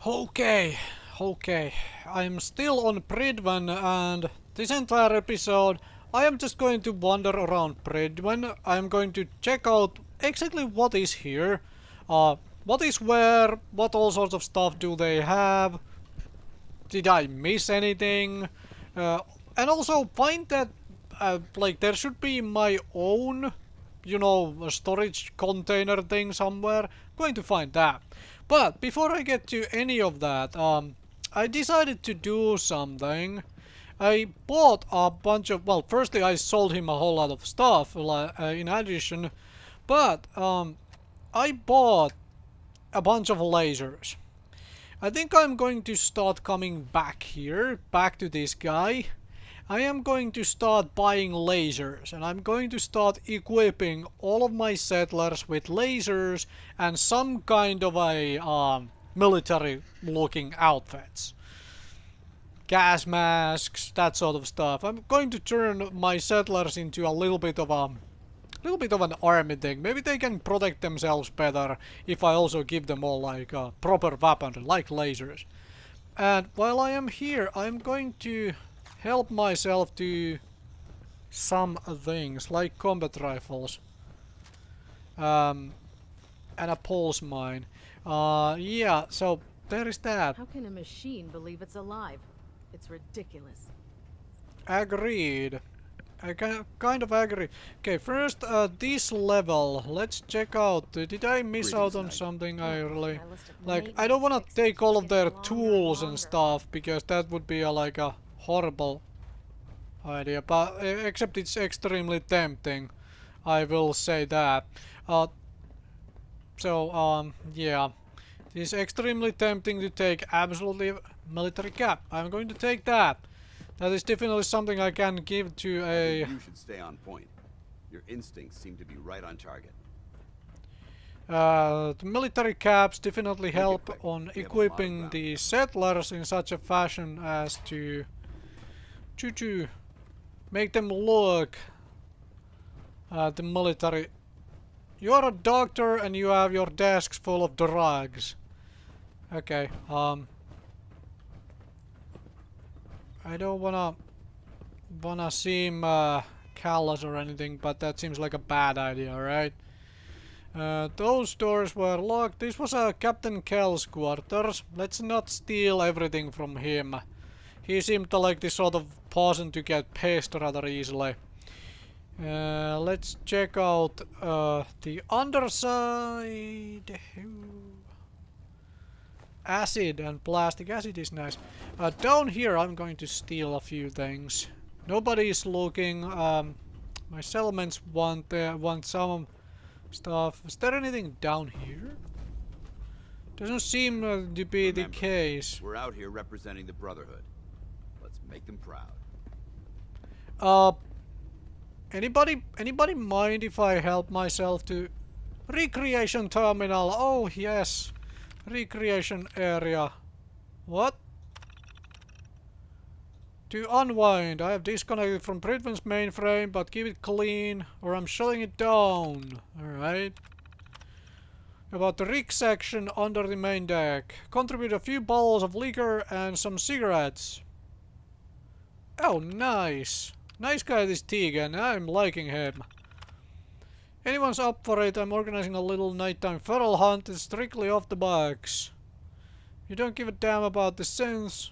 Okay, okay. I'm still on Prydwen, and this entire episode I am just going to wander around Prydwen. I'm going to check out exactly what is here, what is where, what all sorts of stuff do they have, did I miss anything, uh, and also find that like there should be my own, you know, a storage container thing somewhere. Going to find that. But before I get to any of that, I decided to do something. I bought a bunch of, well, firstly I sold him a whole lot of stuff in addition, but I bought a bunch of lasers. I think I'm going to start coming back here, back to this guy. I am going to start buying lasers, and I'm going to start equipping all of my settlers with lasers and some kind of a military looking outfits. Gas masks, that sort of stuff. I'm going to turn my settlers into a little bit of an army thing. Maybe they can protect themselves better if I also give them all like proper weaponry, like lasers. And while I am here, I'm going to help myself to some things, like combat rifles. And a pulse mine. Yeah, so there is that. How can a machine believe it's alive? It's ridiculous. Agreed. I kind of agree. Okay, first, this level. Let's check out. Did I miss out on something I really... Like, I don't want to take all of their tools and stuff, because that would be like a horrible idea. But, except it's extremely tempting. I will say that. Yeah. It is extremely tempting to take absolutely military cap. I'm going to take that. That is definitely something I can give to a... You should stay on point. Your instincts seem to be right on target. The military caps definitely help on equipping the settlers in such a fashion as to make them look the military. You're a doctor and you have your desks full of drugs. Okay, I don't wanna seem callous or anything, but that seems like a bad idea, right? Those doors were locked. This was Captain Kell's quarters. Let's not steal everything from him. He seemed to like this sort of person to get pissed rather easily. Let's check out the underside. Acid and plastic. Acid is nice. Down here I'm going to steal a few things. Nobody is looking. My settlements want some stuff. Is there anything down here? Doesn't seem to be the case. We're out here representing the Brotherhood. Let's make them proud. Anybody mind if I help myself to recreation terminal? Oh yes. Recreation area. What? To unwind, I have disconnected from Prydwen's mainframe, but keep it clean or I'm shutting it down. Alright. About the rig section under the main deck. Contribute a few bottles of liquor and some cigarettes. Oh, nice. Nice guy, this Tegan. I'm liking him. Anyone's up for it, I'm organizing a little nighttime feral hunt. It's strictly off the box. You don't give a damn about the sense?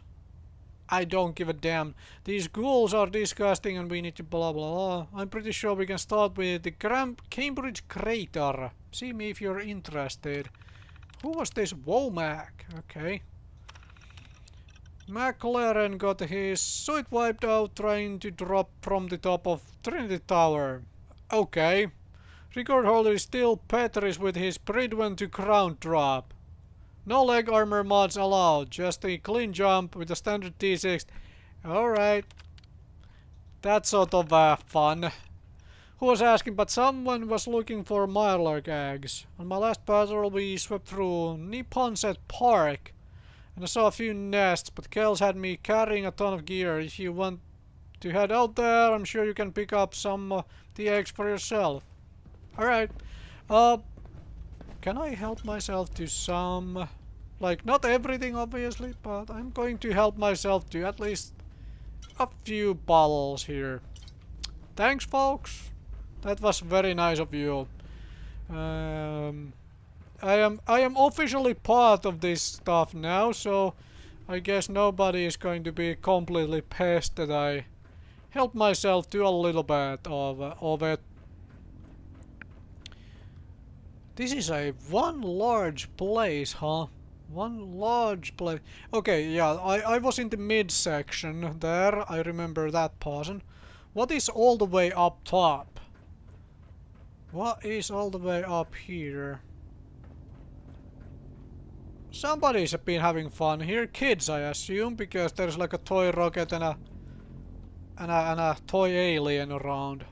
I don't give a damn. These ghouls are disgusting and we need to blah blah blah. I'm pretty sure we can start with the Cambridge Crater. See me if you're interested. Who was this? Womack. Okay. McLaren got his suit wiped out trying to drop from the top of Trinity Tower. Okay. Record holder is still Petris with his Prydwen to ground drop. No leg armor mods allowed, just a clean jump with a standard T6. Alright. That's sort of fun. Who was asking, but someone was looking for Mirelurk eggs. On my last patrol we swept through Nipponset Park and I saw a few nests, but Kells had me carrying a ton of gear. If you want to head out there, I'm sure you can pick up some the eggs for yourself. Alright. Can I help myself to some Like, not everything obviously, but I'm going to help myself to at least a few bottles here. Thanks, folks. That was very nice of you. I am officially part of this stuff now, so I guess nobody is going to be completely pissed that I helped myself to a little bit of it. This is a one large place, huh? One large place. Okay, yeah, I was in the midsection there. I remember that portion. What is all the way up top? What is all the way up here? Somebody's been having fun here. Kids, I assume, because there's like a toy rocket and a toy alien around.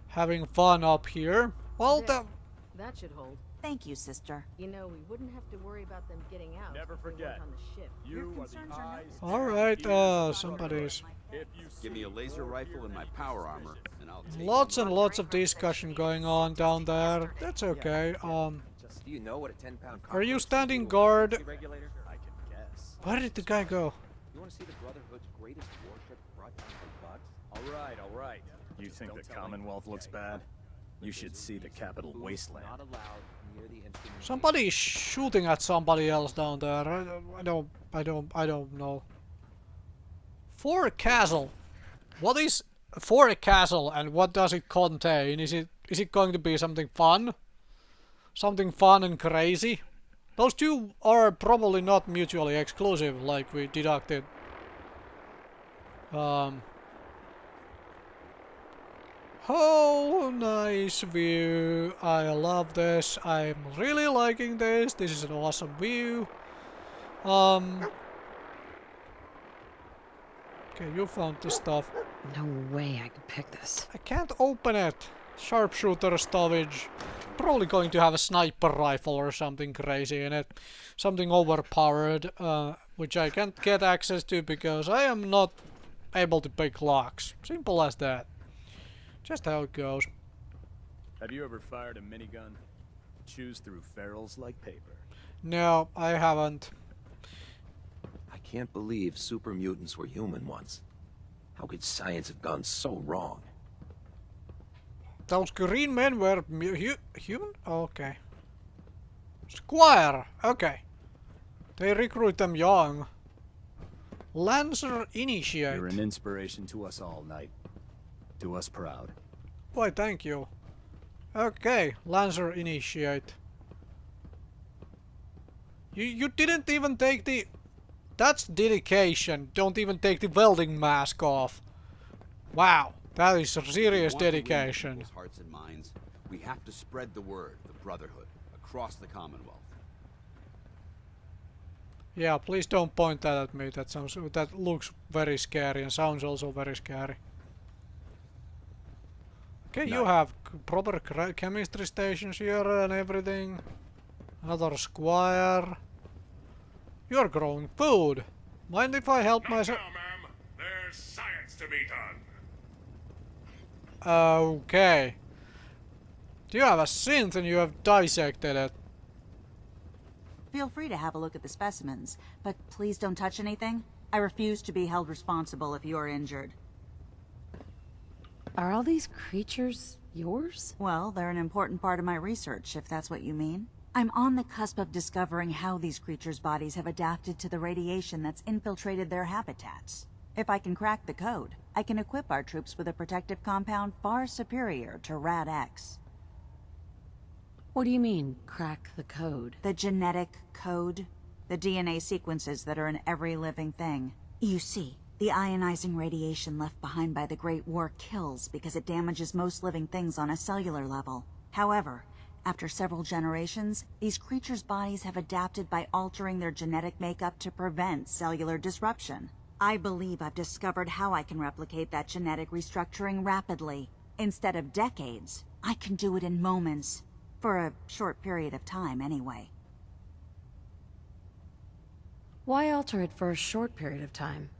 Having fun up here. Well, That should hold. Thank you, sister. You know, we wouldn't have to worry about them getting out. Never if we forget. weren't on the ship. You are the eyes. alright, somebody's... Give me a laser rifle and my power armor, and I'll take Lots and lots of discussion going on down there. That's okay. Do you know what a 10-pound Are you standing guard? regulator? I can guess. Where did the guy go? You want to see the Brotherhood's greatest warship brought down by bugs? All right. You think the Commonwealth looks bad? You should see the capital wasteland. Not allowed near the instrument. Somebody is shooting at somebody else down there. I don't know. For a castle. What is for a castle and what does it contain? Is it going to be something fun? Something fun and crazy? Those two are probably not mutually exclusive, like we deducted. Oh, nice view. I love this. I'm really liking this. This is an awesome view. Okay, you found the stuff. No way I could pick this. I can't open it. Sharpshooter stowage. Probably going to have a sniper rifle or something crazy in it. Something overpowered, which I can't get access to because I am not able to pick locks. Simple as that. Just how it goes. Have you ever fired a minigun? Chews through ferrules like paper. No, I haven't. I can't believe super mutants were human once. How could science have gone so wrong? Those green men were human? Okay. Squire! Okay. They recruit them young. Lancer Initiate. You're an inspiration to us all, Knight. Do us proud. Why, thank you. Okay, Lancer Initiate. You didn't even take the... That's dedication. Don't even take the welding mask off. Wow, that is serious We want to win dedication. people's hearts and minds. We have to spread the word, the Brotherhood, across the Commonwealth. Yeah, please don't point that at me. That looks very scary and sounds also very scary. Okay, you have proper chemistry stations here and everything. Another squire. You're growing food. Mind if I help myself? Now, ma'am, there's science to be done. Okay. Do you have a synth and you have dissected it? Feel free to have a look at the specimens, but please don't touch anything. I refuse to be held responsible if you are injured. Are all these creatures yours? Well, they're an important part of my research, if that's what you mean. I'm on the cusp of discovering how these creatures' bodies have adapted to the radiation that's infiltrated their habitats. If I can crack the code, I can equip our troops with a protective compound far superior to Rad-X. What do you mean, crack the code? The genetic code. The DNA sequences that are in every living thing. You see, the ionizing radiation left behind by the Great War kills because it damages most living things on a cellular level. However, after several generations, these creatures' bodies have adapted by altering their genetic makeup to prevent cellular disruption. I believe I've discovered how I can replicate that genetic restructuring rapidly. Instead of decades, I can do it in moments. For a short period of time, anyway. Why alter it for a short period of time?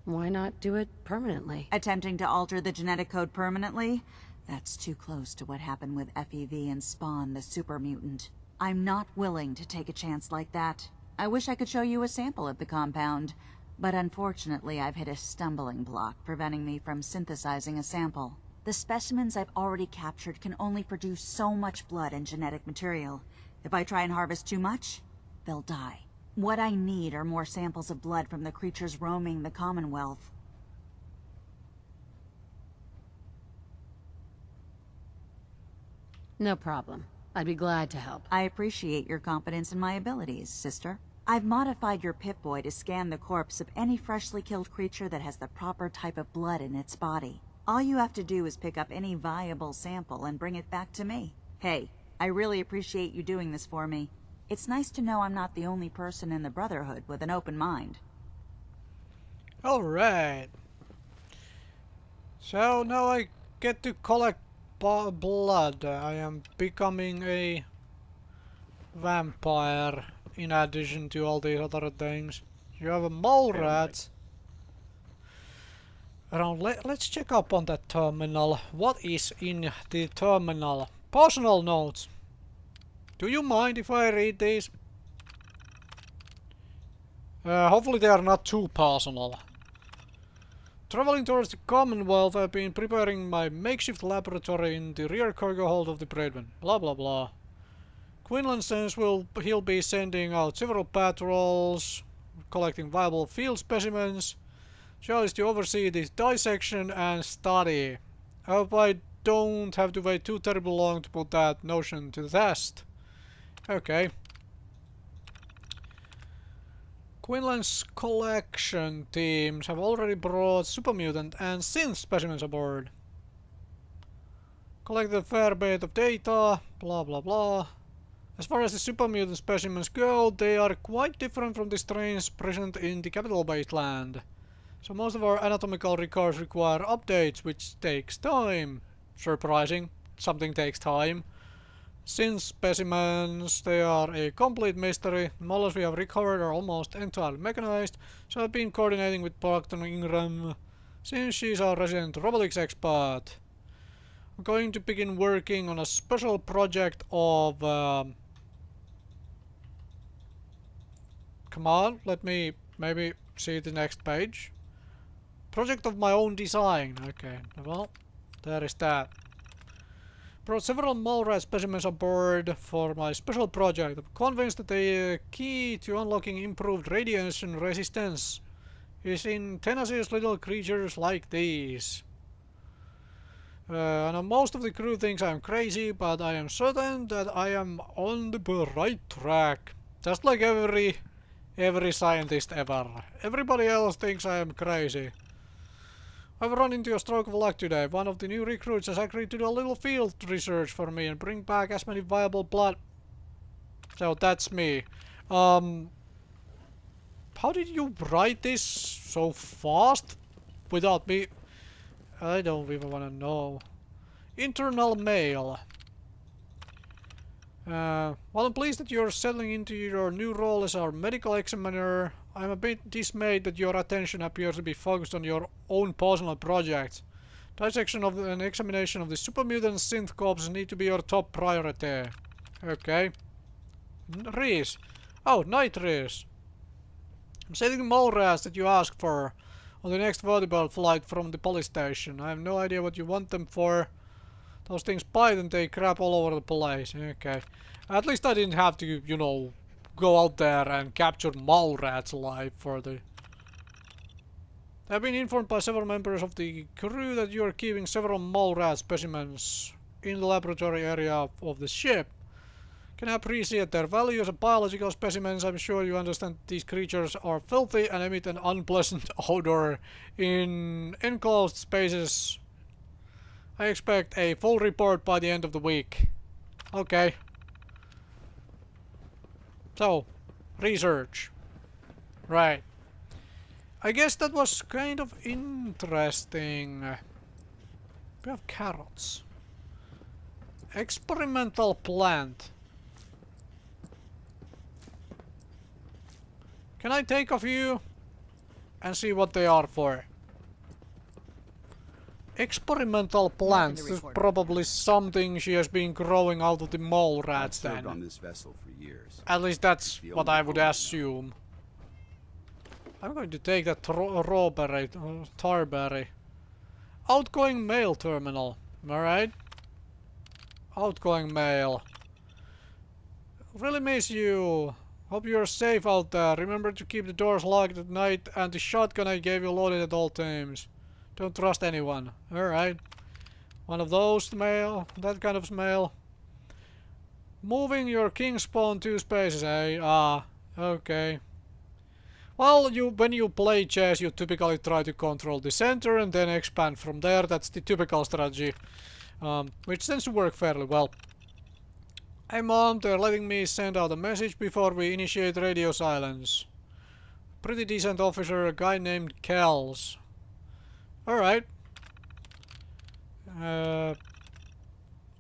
Why not do it permanently? Attempting to alter the genetic code permanently? That's too close to what happened with FEV and Spawn, the super mutant. I'm not willing to take a chance like that. I wish I could show you a sample of the compound, but unfortunately I've hit a stumbling block preventing me from synthesizing a sample. The specimens I've already captured can only produce so much blood and genetic material. If I try and harvest too much, they'll die. What I need are more samples of blood from the creatures roaming the Commonwealth. No problem. I'd be glad to help. I appreciate your confidence in my abilities, sister. I've modified your Pip-Boy to scan the corpse of any freshly killed creature that has the proper type of blood in its body. All you have to do is pick up any viable sample and bring it back to me. Hey, I really appreciate you doing this for me. It's nice to know I'm not the only person in the Brotherhood with an open mind. Alright. So now I get to collect blood. I am becoming a vampire in addition to all these other things. You have a mole rat. Around, let's check up on that terminal. What is in the terminal? Personal notes. Do you mind if I read these? Hopefully they are not too personal. Traveling towards the Commonwealth, I've been preparing my makeshift laboratory in the rear cargo hold of the Prydwen. Blah blah blah. Quinlan says he'll be sending out several patrols, collecting viable field specimens. Joe is to oversee this dissection and study. I hope I don't have to wait too terribly long to put that notion to the test. Okay. Quinlan's collection teams have already brought super mutant and synth specimens aboard. Collect a fair bit of data, blah blah blah. As far as the super mutant specimens go, they are quite different from the strains present in the capital wasteland. So most of our anatomical records require updates, which takes time. Surprising, something takes time. Synth specimens, they are a complete mystery. The models we have recovered are almost entirely mechanized, so I've been coordinating with Proctor Ingram, since she's our resident robotics expert. I'm going to begin working on a special project of... come on, let me maybe see the next page. Project of my own design. Okay, well, there is that. Brought several mole rat specimens aboard for my special project. I'm convinced that the key to unlocking improved radiation resistance is in tenacious little creatures like these. I know most of the crew thinks I'm crazy, but I am certain that I am on the right track. Just like every scientist ever. Everybody else thinks I am crazy. I've run into a stroke of luck today. One of the new recruits has agreed to do a little field research for me and bring back as many viable blood. So that's me. How did you write this so fast? Without me... I don't even want to know. Internal mail. While I'm pleased that you're settling into your new role as our medical examiner, I'm a bit dismayed that your attention appears to be focused on your own personal projects. Dissection of and examination of the super mutant synth corps need to be your top priority. Okay. Reese. Oh, night Reese. I'm sending the mole rats that you asked for on the next vertibird flight from the police station. I have no idea what you want them for. Those things bite and they crap all over the place. Okay. At least I didn't have to, you know, go out there and capture mole rats alive for the... I've been informed by several members of the crew that you are keeping several mole rat specimens in the laboratory area of the ship. Can I appreciate their value as biological specimens? I'm sure you understand these creatures are filthy and emit an unpleasant odor in enclosed spaces. I expect a full report by the end of the week. Okay. So, research. Right. I guess that was kind of interesting. We have carrots. Experimental plant. Can I take a few and see what they are for? Experimental plants. This is probably something she has been growing out of the mole rats I've served then. on this vessel for years. At least that's The what only I would home now. assume. I'm going to take that raw berry, tar berry. Outgoing mail terminal. Alright. Outgoing mail. Really miss you. Hope you're safe out there. Remember to keep the doors locked at night and the shotgun I gave you loaded at all times. Don't trust anyone. Alright. One of those mail. That kind of mail. Moving your king spawn 2 spaces, eh? Ah, okay. Well, when you play chess, you typically try to control the center and then expand from there. That's the typical strategy. Which tends to work fairly well. Hey Mom, they're letting me send out a message before we initiate radio silence. Pretty decent officer, a guy named Kells. Alright.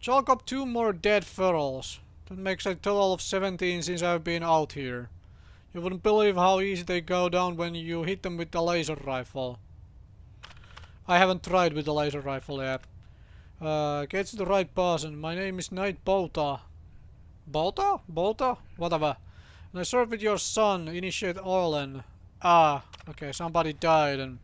Chalk up 2 more dead furals. That makes a total of 17 since I've been out here. You wouldn't believe how easy they go down when you hit them with the laser rifle. I haven't tried with the laser rifle yet. Get to the right person. My name is Knight Bota. Bota? Bota? Whatever. And I serve with your son, Initiate Orlan. Ah, okay, somebody died and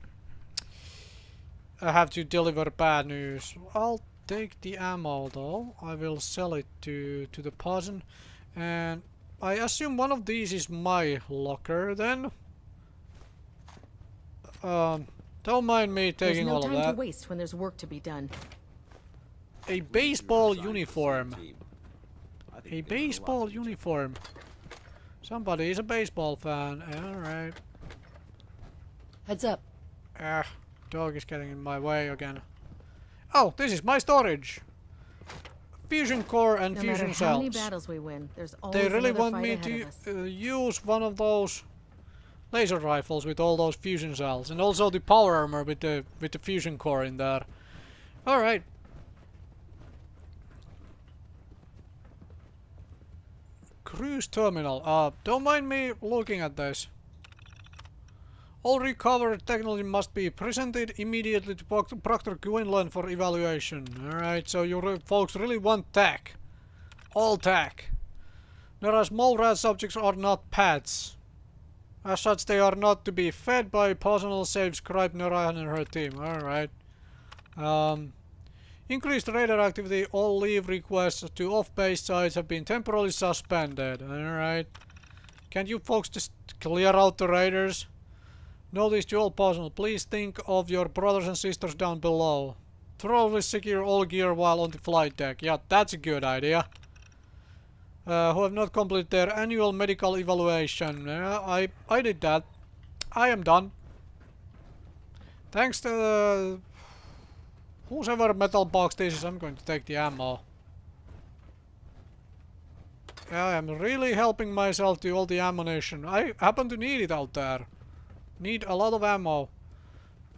I have to deliver bad news. I'll take the ammo though. I will sell it to the person. And I assume one of these is my locker then. Don't mind me taking all of There's no time that. to waste when there's work to be done. A baseball Assigned to the same uniform. team. I think A we could learn a lot baseball from each other. uniform. Somebody is a baseball fan. Alright. Heads up. Ah, dog is getting in my way again. Oh, this is my storage. Fusion core and No fusion matter how many cells. battles we win, there's always They really another want fight me ahead to of us. use one of those laser rifles with all those fusion cells, and also the power armor with the fusion core in there. All right. Cruise terminal. Don't mind me looking at this. All recovered technology must be presented immediately to Proctor Gwynland for evaluation. Alright, so you folks really want tech. All tech. Whereas mole rat subjects are not pets. As such, they are not to be fed by personal save scribe Narayan and her team. Alright. Increased radar activity. All leave requests to off-base sites have been temporarily suspended. Alright. Can you folks just clear out the raiders? Notice to all personnel, please think of your brothers and sisters down below. Thoroughly secure all gear while on the flight deck. Yeah, that's a good idea. Who have not completed their annual medical evaluation. I did that. I am done. Thanks to whoever metal box this is, I'm going to take the ammo. I am really helping myself to all the ammunition. I happen to need it out there. Need a lot of ammo.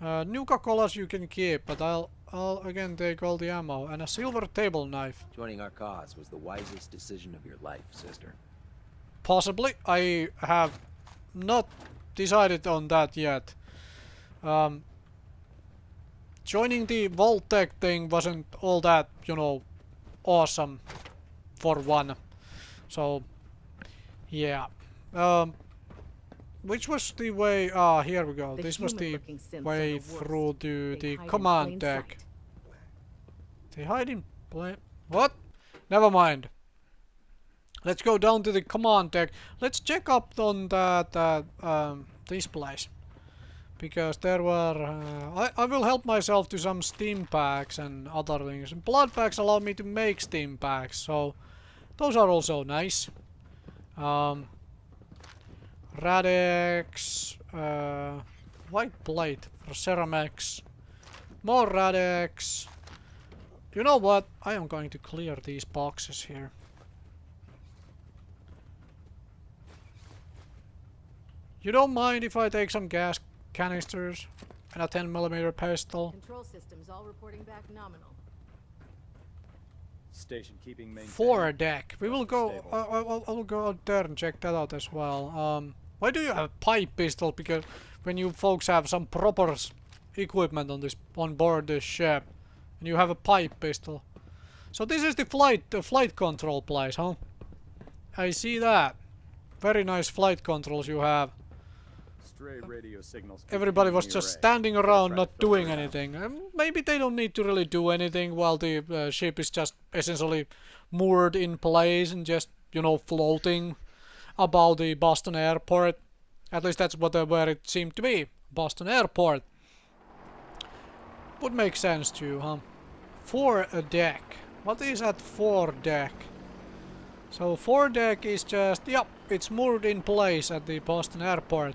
Nuka-Colas you can keep, but I'll again take all the ammo. And a silver table knife. Joining our cause was the wisest decision of your life, sister. Possibly. I have not decided on that yet. Joining the Voltec thing wasn't all that, you know, awesome for one. So, yeah. Which was the way? Ah, here we go. The This was the human-looking synths are way the worst. through to They the hide in command plain deck. sight. They hide in plain... What? Never mind. Let's go down to the command deck. Let's check up on that this place. Because there were... I will help myself to some steam packs and other things. And blood packs allow me to make steam packs, so those are also nice. Radex, white plate for ceramics, more Radex. You know what? I am going to clear these boxes here. You don't mind if I take some gas canisters and a 10mm pistol? Control systems all reporting back nominal. Station keeping maintained. Foredeck. We will go. Stable. I will go out there and check that out as well. Why do you have a pipe pistol? Because when you folks have some proper equipment on board this ship. And you have a pipe pistol. So this is the flight control place, huh? I see that. Very nice flight controls you have. Stray radio signals. Everybody was just standing around not doing anything. Maybe they don't need to really do anything while the ship is just essentially moored in place and just, you know, floating about the Boston airport. At least that's where it seemed to be. Boston airport. Would make sense to you, huh? Foredeck. What is at foredeck? So foredeck is just, yep, it's moored in place at the Boston airport.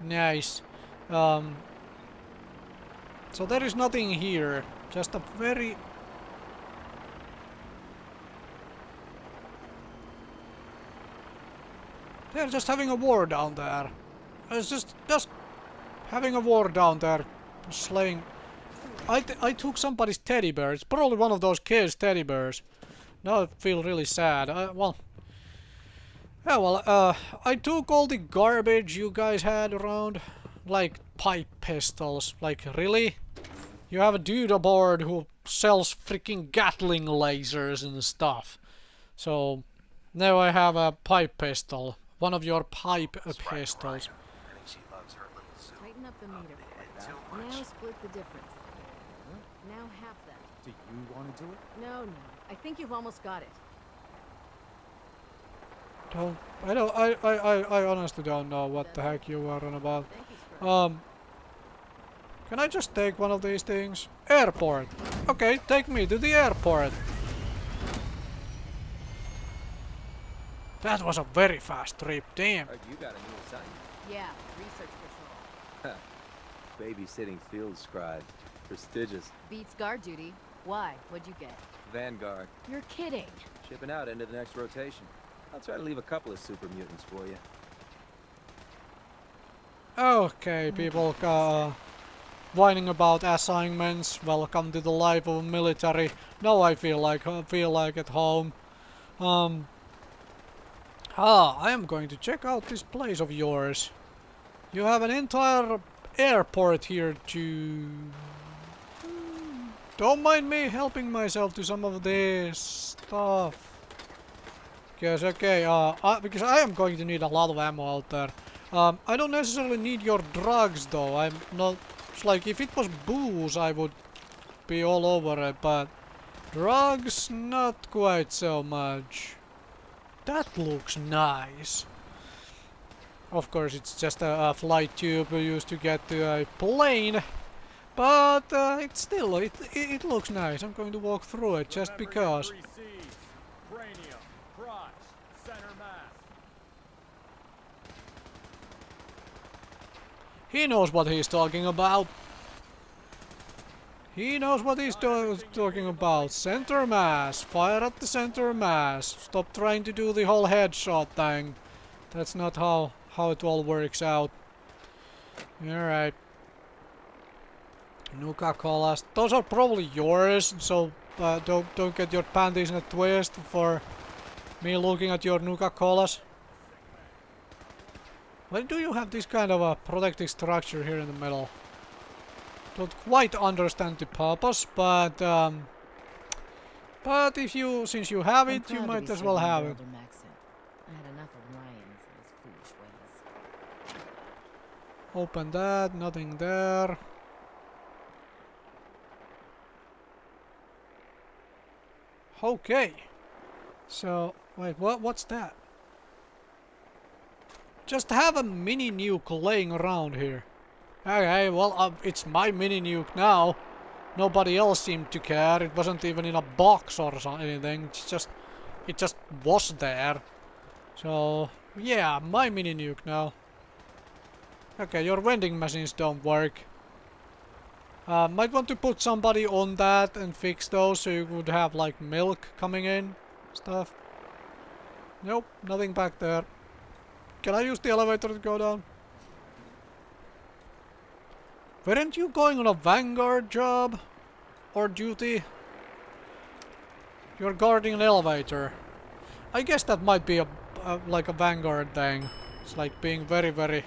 Nice. So there is nothing here. Just a very... They're just having a war down there. It's just having a war down there. Slaying... I took somebody's teddy bear. It's probably one of those kids' teddy bears. Now I feel really sad. I took all the garbage you guys had around. Like pipe pistols. Like, really? You have a dude aboard who sells freaking Gatling lasers and stuff. So, now I have a pipe pistol. One of your pipe pistols. Tighten up the meter. Now split the difference. Now half that. Do you want to do it? No. I think you've almost got it. I honestly don't know what the heck you are on about. Thank you, Spur. Can I just take one of these things? Airport. Okay, take me to the airport. That was a very fast trip, damn. Oh, you got a new assignment. Yeah, research patrol. Babysitting field scribe. Prestigious. Beats guard duty. Why? What'd you get? Vanguard. You're kidding. Shipping out into the next rotation. I'll try to leave a couple of super mutants for you. Okay, people whining about assignments. Welcome to the life of military. Now I feel like at home. I am going to check out this place of yours. You have an entire airport here to... Don't mind me helping myself to some of this stuff. Yes, okay, because I am going to need a lot of ammo out there. I don't necessarily need your drugs though. I'm not... It's like, if it was booze I would be all over it, but... Drugs, not quite so much. That looks nice. Of course, it's just a flight tube we used to get to a plane. But it's still, it looks nice. I'm going to walk through it just because. He knows what he's talking about. He knows what he's talking about. Center mass. Fire at the center mass. Stop trying to do the whole headshot thing. That's not how it all works out. Alright. Nuka-Colas. Those are probably yours, so don't get your panties in a twist for me looking at your Nuka-Colas. Why do you have this kind of a protective structure here in the middle? Don't quite understand the purpose, but if you, since you have it, you might as well have it. I had enough of Ryan's and his foolish ways. Open that, nothing there. Okay. So, wait, what's that? Just have a mini nuke laying around here. Okay, well, it's my mini nuke now. Nobody else seemed to care. It wasn't even in a box or anything. It just was there. So, yeah, my mini nuke now. Okay, your vending machines don't work. Might want to put somebody on that and fix those so you would have like milk coming in. Stuff. Nope, nothing back there. Can I use the elevator to go down? Weren't you going on a Vanguard job? Or duty? You're guarding an elevator. I guess that might be like a Vanguard thing. It's like being very, very...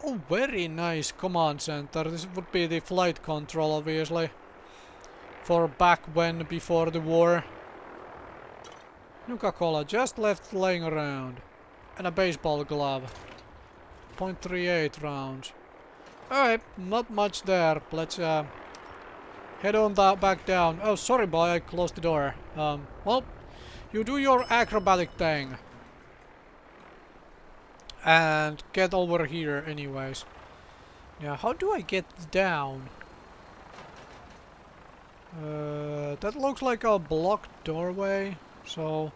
Oh, very nice command center. This would be the flight control, obviously. For back when, before the war. Nuka-Cola just left laying around. And a baseball glove. .38 rounds. Alright, not much there. Let's head on back down. Oh, sorry boy, I closed the door. Well, you do your acrobatic thing. And get over here anyways. Yeah, how do I get down? That looks like a blocked doorway. So,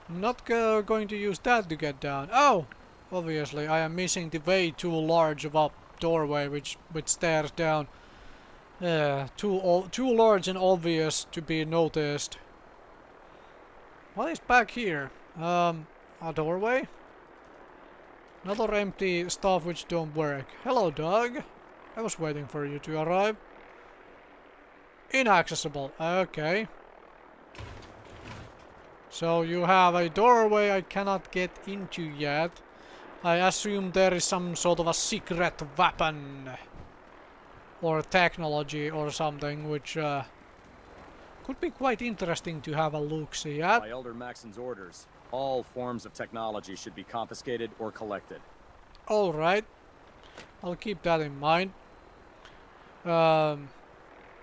I'm not going to use that to get down. Oh! Obviously, I am missing the way too large of a doorway which stairs down. Too large and obvious to be noticed. What is back here? A doorway? Another empty stuff which don't work. Hello, dog. I was waiting for you to arrive. Inaccessible. Okay. So you have a doorway I cannot get into yet. I assume there is some sort of a secret weapon. Or technology or something which could be quite interesting to have a look-see at. By Elder Maxon's orders, all forms of technology should be confiscated or collected. Alright. I'll keep that in mind.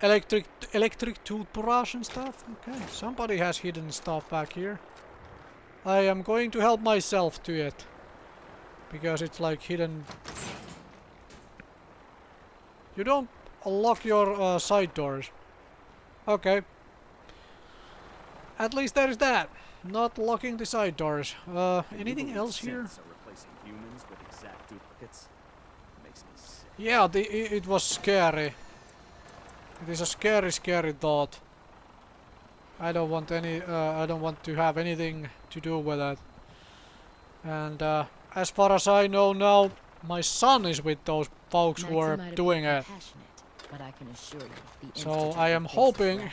Electric toothbrush and stuff. Okay, somebody has hidden stuff back here. I am going to help myself to it. Because it's like hidden. You don't unlock your side doors. Okay. At least there is that. Not locking the side doors. Anything else here? Yeah, it was scary. It is a scary thought. I don't want to have anything to do with it. And as far as I know now, my son is with those folks who are doing it. But I can assure you, the So I am hoping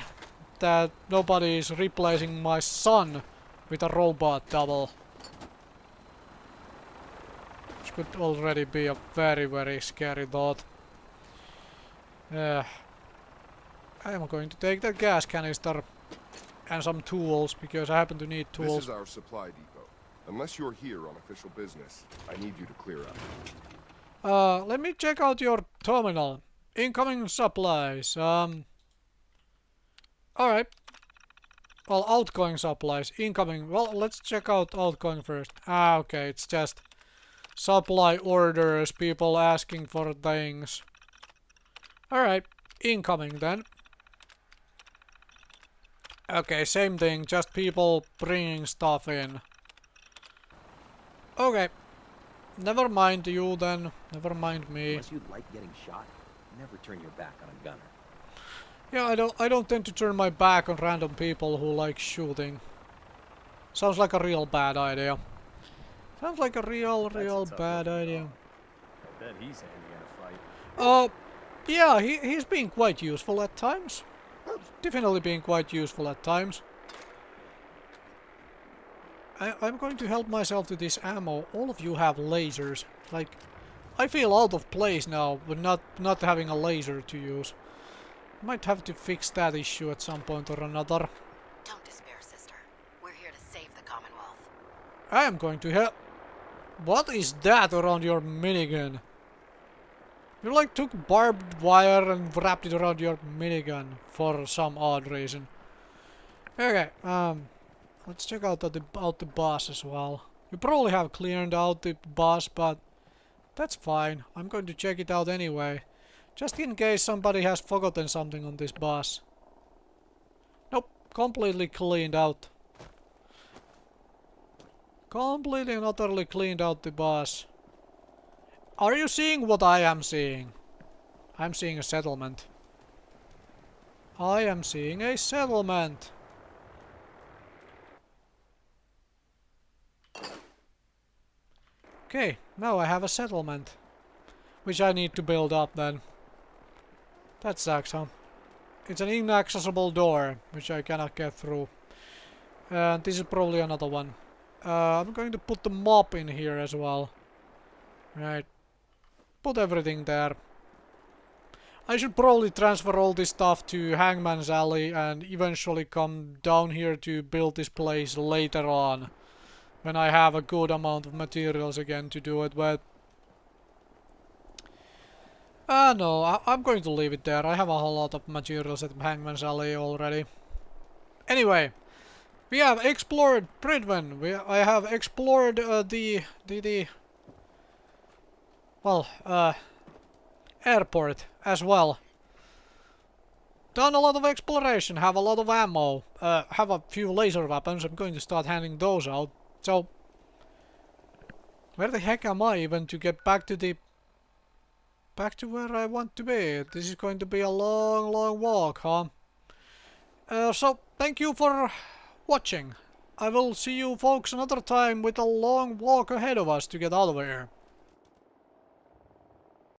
that nobody is replacing my son with a robot double. Which could already be a very scary thought. I am going to take that gas canister and some tools because I happen to need tools. This is our supply depot. Unless you're here on official business, I need you to clear out. Let me check out your terminal. Incoming supplies. Alright. Well, outgoing supplies. Incoming. Well, let's check out outgoing first. Ah, okay. It's just supply orders. People asking for things. Alright. Incoming then. Okay, same thing. Just people bringing stuff in. Okay. Never mind you then. Never mind me. Unless you like getting shot, never turn your back on a gunner. Yeah, I don't tend to turn my back on random people who like shooting. Sounds like a real bad idea. Sounds like a real bad idea. I bet he's handy in a fight. Yeah, he's been quite useful at times. Definitely been quite useful at times. I'm going to help myself to this ammo. All of you have lasers. Like, I feel out of place now with not having a laser to use. Might have to fix that issue at some point or another. Don't despair, sister. We're here to save the Commonwealth. I am going to help. What is that around your minigun? You like took barbed wire and wrapped it around your minigun for some odd reason. Okay, let's check out the boss as well. You probably have cleared out the boss, but that's fine. I'm going to check it out anyway. Just in case somebody has forgotten something on this boss. Nope, completely cleaned out. Completely and utterly cleaned out the boss. Are you seeing what I am seeing? I'm seeing a settlement. I am seeing a settlement. Okay, now I have a settlement. Which I need to build up then. That sucks, huh? It's an inaccessible door, which I cannot get through. And this is probably another one. I'm going to put the mop in here as well. Right. put everything there. I should probably transfer all this stuff to Hangman's Alley and eventually come down here to build this place later on. When I have a good amount of materials again to do it with. No, I'm going to leave it there. I have a whole lot of materials at Hangman's Alley already. Anyway, we have explored Prydwen. I have explored airport as well. Done a lot of exploration, have a lot of ammo, have a few laser weapons. I'm going to start handing those out. So, where the heck am I even to get back to where I want to be? This is going to be a long, long walk, huh? So, thank you for watching. I will see you folks another time with a long walk ahead of us to get out of here.